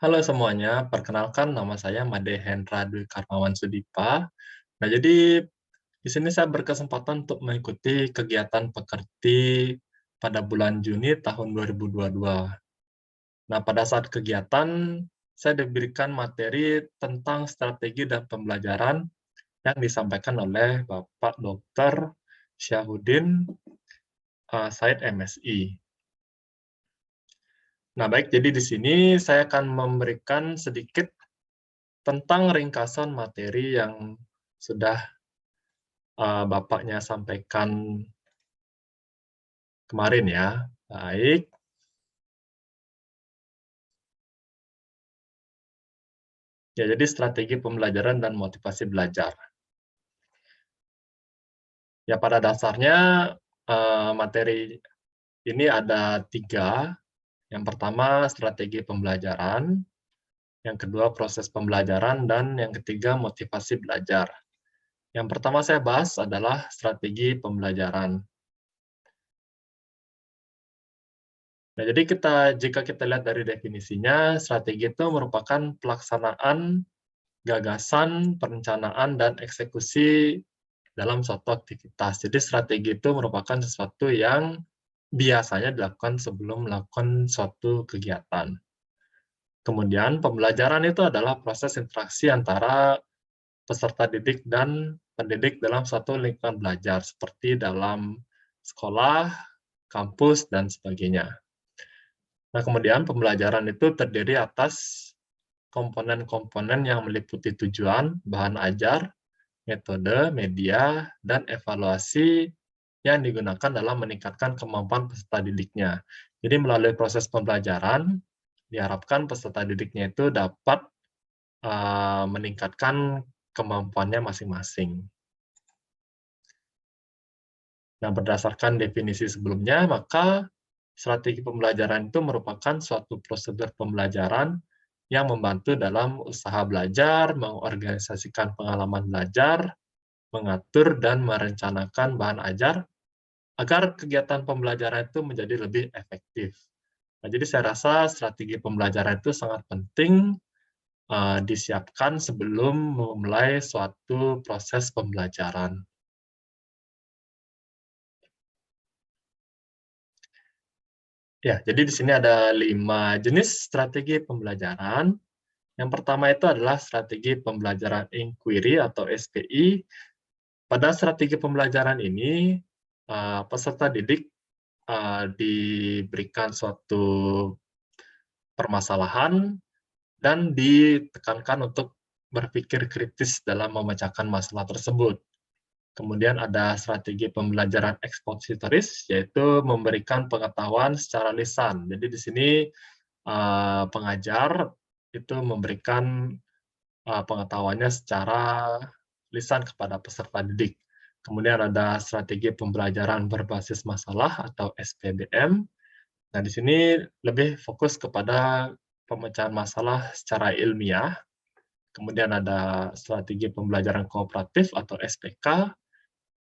Halo semuanya, perkenalkan nama saya Made Hendra Dwi Karmawan Sudipa. Nah, jadi di sini saya berkesempatan untuk mengikuti kegiatan Pekerti pada bulan Juni tahun 2022. Nah, pada saat kegiatan, saya diberikan materi tentang strategi dan pembelajaran yang disampaikan oleh Bapak Dr. Syahudin Said MSI. Nah, baik, jadi di sini saya akan memberikan sedikit tentang ringkasan materi yang sudah Bapaknya sampaikan kemarin ya. Baik. Ya, jadi strategi pembelajaran dan motivasi belajar. Ya, pada dasarnya materi ini ada 3. Yang pertama strategi pembelajaran, yang kedua proses pembelajaran, dan yang ketiga motivasi belajar. Yang pertama saya bahas adalah strategi pembelajaran. Nah, jadi jika kita lihat dari definisinya, strategi itu merupakan pelaksanaan gagasan, perencanaan, dan eksekusi dalam suatu aktivitas. Jadi strategi itu merupakan sesuatu yang biasanya dilakukan sebelum melakukan suatu kegiatan. Kemudian pembelajaran itu adalah proses interaksi antara peserta didik dan pendidik dalam suatu lingkungan belajar, seperti dalam sekolah, kampus, dan sebagainya. Nah, kemudian pembelajaran itu terdiri atas komponen-komponen yang meliputi tujuan, bahan ajar, metode, media, dan evaluasi yang digunakan dalam meningkatkan kemampuan peserta didiknya. Jadi melalui proses pembelajaran, diharapkan peserta didiknya itu dapat meningkatkan kemampuannya masing-masing. Nah, berdasarkan definisi sebelumnya, maka strategi pembelajaran itu merupakan suatu prosedur pembelajaran yang membantu dalam usaha belajar, mengorganisasikan pengalaman belajar, mengatur dan merencanakan bahan ajar, agar kegiatan pembelajaran itu menjadi lebih efektif. Nah, jadi saya rasa strategi pembelajaran itu sangat penting disiapkan sebelum memulai suatu proses pembelajaran. Ya, jadi di sini ada 5 jenis strategi pembelajaran. Yang pertama itu adalah strategi pembelajaran inquiry atau SPI. Pada strategi pembelajaran ini, peserta didik diberikan suatu permasalahan dan ditekankan untuk berpikir kritis dalam memecahkan masalah tersebut. Kemudian ada strategi pembelajaran ekspositoris, yaitu memberikan pengetahuan secara lisan. Jadi di sini pengajar itu memberikan pengetahuannya secara lisan kepada peserta didik. Kemudian ada strategi pembelajaran berbasis masalah atau SPBM. Nah, di sini lebih fokus kepada pemecahan masalah secara ilmiah. Kemudian ada strategi pembelajaran kooperatif atau SPK,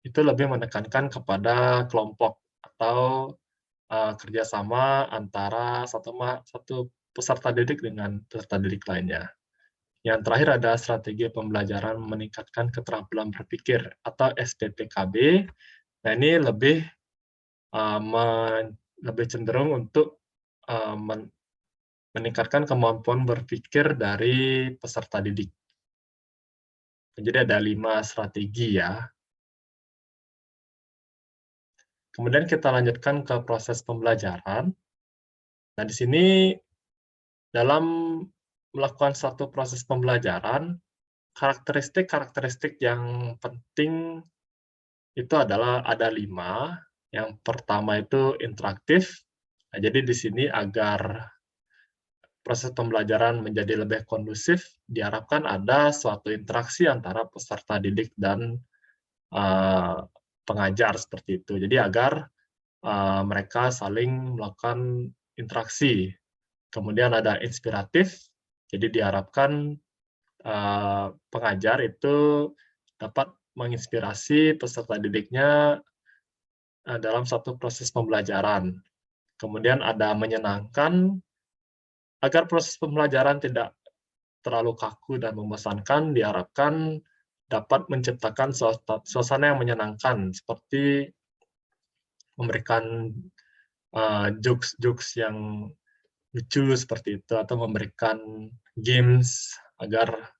itu lebih menekankan kepada kelompok atau kerjasama antara satu peserta didik dengan peserta didik lainnya. Yang terakhir ada strategi pembelajaran meningkatkan keterampilan berpikir atau SPPKB. Nah, ini lebih cenderung untuk meningkatkan kemampuan berpikir dari peserta didik. Jadi ada 5 strategi ya. Kemudian kita lanjutkan ke proses pembelajaran. Nah, di sini dalam melakukan suatu proses pembelajaran, karakteristik-karakteristik yang penting itu adalah ada 5. Yang pertama itu interaktif. Nah, jadi di sini agar proses pembelajaran menjadi lebih kondusif, diharapkan ada suatu interaksi antara peserta didik dan pengajar seperti itu. Jadi agar mereka saling melakukan interaksi. Kemudian ada inspiratif, jadi diharapkan pengajar itu dapat menginspirasi peserta didiknya dalam satu proses pembelajaran. Kemudian ada menyenangkan, Agar proses pembelajaran tidak terlalu kaku dan membosankan, diharapkan dapat menciptakan suasana yang menyenangkan, seperti memberikan jokes-jokes yang lucu seperti itu, atau memberikan games agar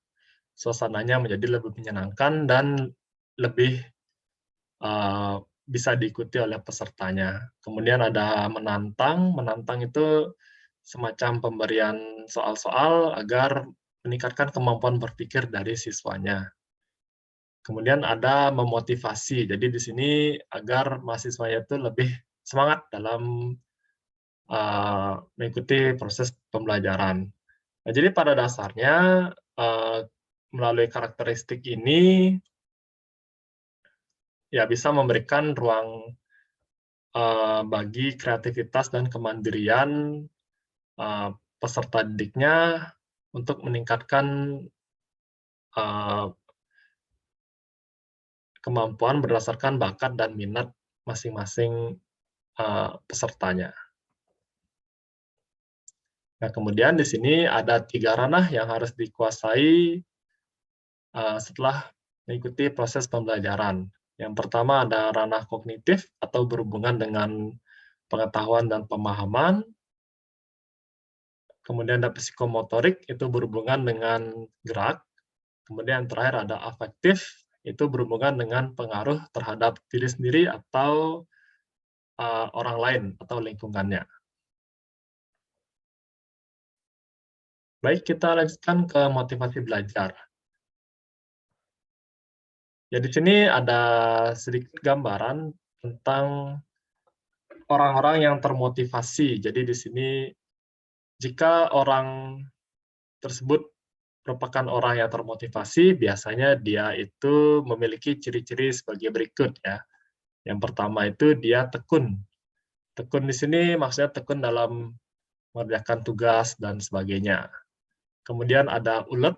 suasananya menjadi lebih menyenangkan dan lebih bisa diikuti oleh pesertanya. Kemudian ada menantang. Menantang itu semacam pemberian soal-soal agar meningkatkan kemampuan berpikir dari siswanya. Kemudian ada memotivasi. Jadi di sini agar mahasiswanya itu lebih semangat dalam mengikuti proses pembelajaran. Nah, jadi pada dasarnya melalui karakteristik ini ya bisa memberikan ruang bagi kreativitas dan kemandirian peserta didiknya untuk meningkatkan kemampuan berdasarkan bakat dan minat masing-masing pesertanya. Nah, kemudian di sini ada 3 ranah yang harus dikuasai setelah mengikuti proses pembelajaran. Yang pertama ada ranah kognitif atau berhubungan dengan pengetahuan dan pemahaman. Kemudian ada psikomotorik, itu berhubungan dengan gerak. Kemudian yang terakhir ada afektif, itu berhubungan dengan pengaruh terhadap diri sendiri atau orang lain atau lingkungannya. Baik, kita lanjutkan ke motivasi belajar. Ya, di sini ada sedikit gambaran tentang orang-orang yang termotivasi. Jadi di sini jika orang tersebut merupakan orang yang termotivasi, biasanya dia itu memiliki ciri-ciri sebagai berikut ya. Yang pertama itu dia tekun. Tekun di sini maksudnya tekun dalam mengerjakan tugas dan sebagainya. Kemudian ada ulet,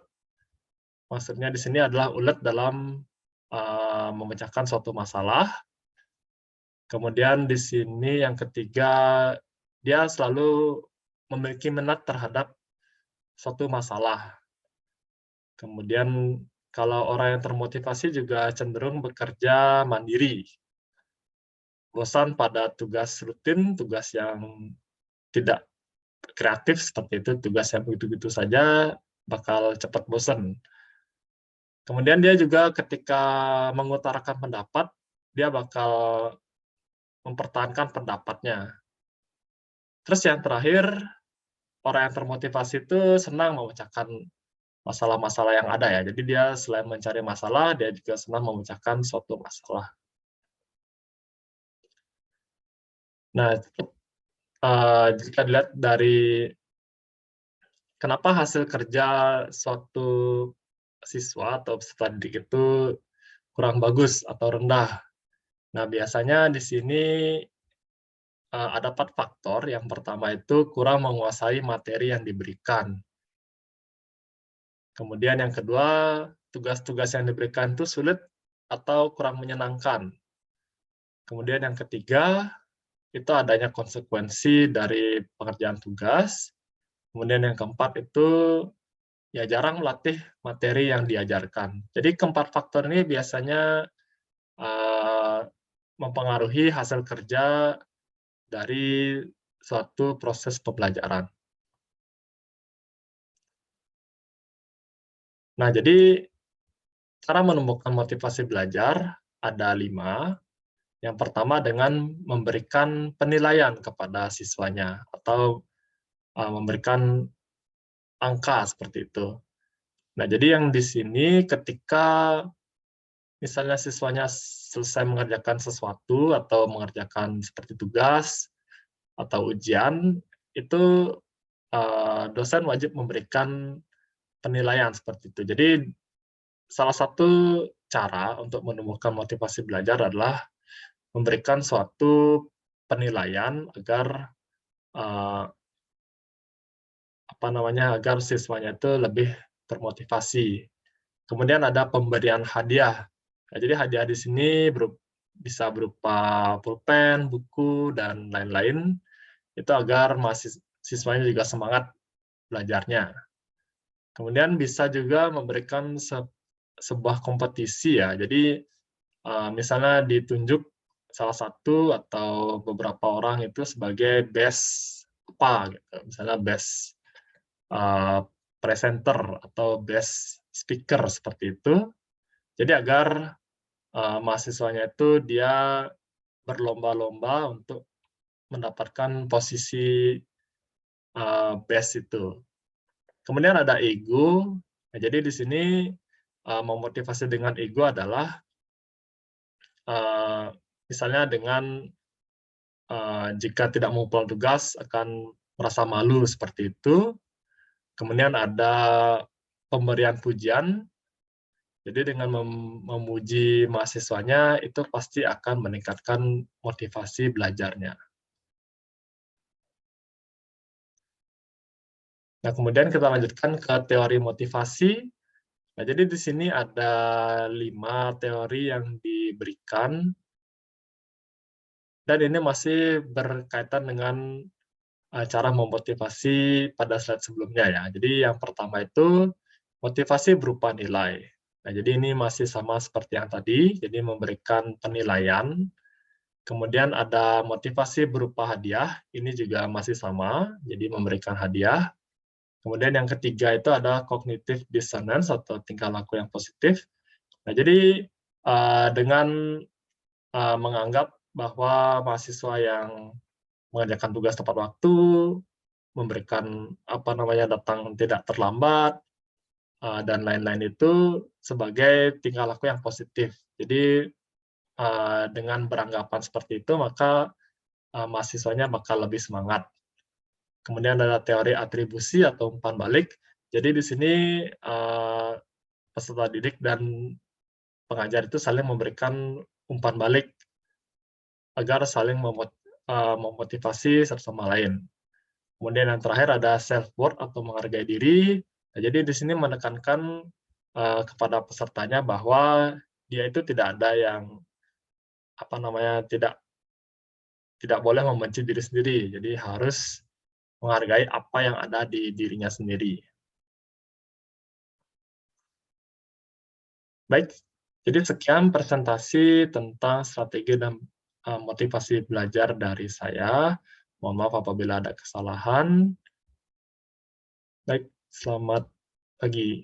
maksudnya di sini adalah ulet dalam memecahkan suatu masalah. Kemudian di sini yang ketiga, dia selalu memiliki minat terhadap suatu masalah. Kemudian kalau orang yang termotivasi juga cenderung bekerja mandiri. Bosan pada tugas rutin, tugas yang tidak kreatif seperti itu, tugas yang begitu-begitu saja, bakal cepat bosan. Kemudian dia juga ketika mengutarakan pendapat, dia bakal mempertahankan pendapatnya. Terus yang terakhir, orang yang termotivasi itu senang memecahkan masalah-masalah yang ada ya. Jadi dia selain mencari masalah, dia juga senang memecahkan suatu masalah. Nah, jika dilihat dari kenapa hasil kerja suatu siswa atau peserta didik itu kurang bagus atau rendah. Nah, biasanya di sini ada 4 faktor. Yang pertama itu kurang menguasai materi yang diberikan. Kemudian yang kedua, tugas-tugas yang diberikan itu sulit atau kurang menyenangkan. Kemudian yang ketiga, itu adanya konsekuensi dari pengerjaan tugas. Kemudian yang keempat itu ya jarang melatih materi yang diajarkan. Jadi keempat faktor ini biasanya mempengaruhi hasil kerja dari suatu proses pembelajaran. Nah, jadi cara menemukan motivasi belajar ada 5. Yang pertama dengan memberikan penilaian kepada siswanya atau memberikan angka seperti itu. Nah, jadi yang di sini ketika misalnya siswanya selesai mengerjakan sesuatu atau mengerjakan seperti tugas atau ujian, itu dosen wajib memberikan penilaian seperti itu. Jadi salah satu cara untuk menemukan motivasi belajar adalah memberikan suatu penilaian agar agar siswanya itu lebih termotivasi. Kemudian ada pemberian hadiah. Nah, jadi hadiah di sini bisa berupa pulpen, buku, dan lain-lain. Itu agar siswanya juga semangat belajarnya. Kemudian bisa juga memberikan sebuah kompetisi ya. Jadi, misalnya ditunjuk salah satu atau beberapa orang itu sebagai best apa gitu, misalnya best, eee, presenter atau best speaker seperti itu. Jadi agar, mahasiswanya itu dia berlomba-lomba untuk mendapatkan posisi, best itu. Kemudian ada ego. Nah, jadi di sini, memotivasi dengan ego adalah, eee, misalnya dengan, jika tidak mengumpulkan tugas akan merasa malu seperti itu. Kemudian ada pemberian pujian, jadi dengan memuji mahasiswanya itu pasti akan meningkatkan motivasi belajarnya. Nah, kemudian kita lanjutkan ke teori motivasi. Nah, jadi di sini ada 5 teori yang diberikan, dan ini masih berkaitan dengan, cara memotivasi pada slide sebelumnya ya. Jadi yang pertama itu, motivasi berupa nilai. Nah, jadi ini masih sama seperti yang tadi, jadi memberikan penilaian. Kemudian ada motivasi berupa hadiah, ini juga masih sama, jadi memberikan hadiah. Kemudian yang ketiga itu ada cognitive dissonance atau tingkah laku yang positif. Nah, jadi, dengan, menganggap bahwa mahasiswa yang mengerjakan tugas tepat waktu, memberikan, apa namanya, datang tidak terlambat, dan lain-lain itu sebagai tingkah laku yang positif. Jadi, dengan beranggapan seperti itu, maka, mahasiswanya bakal lebih semangat. Kemudian ada teori atribusi atau umpan balik. Jadi di sini, peserta didik dan pengajar itu saling memberikan umpan balik agar saling memotivasi satu sama lain. Kemudian yang terakhir ada self worth atau menghargai diri. Nah, jadi di sini menekankan, kepada pesertanya bahwa dia itu tidak ada yang, apa namanya, tidak tidak boleh membenci diri sendiri. Jadi harus menghargai apa yang ada di dirinya sendiri. Baik, jadi sekian presentasi tentang strategi dan, motivasi belajar dari saya. Mohon maaf apabila ada kesalahan. Baik, selamat pagi.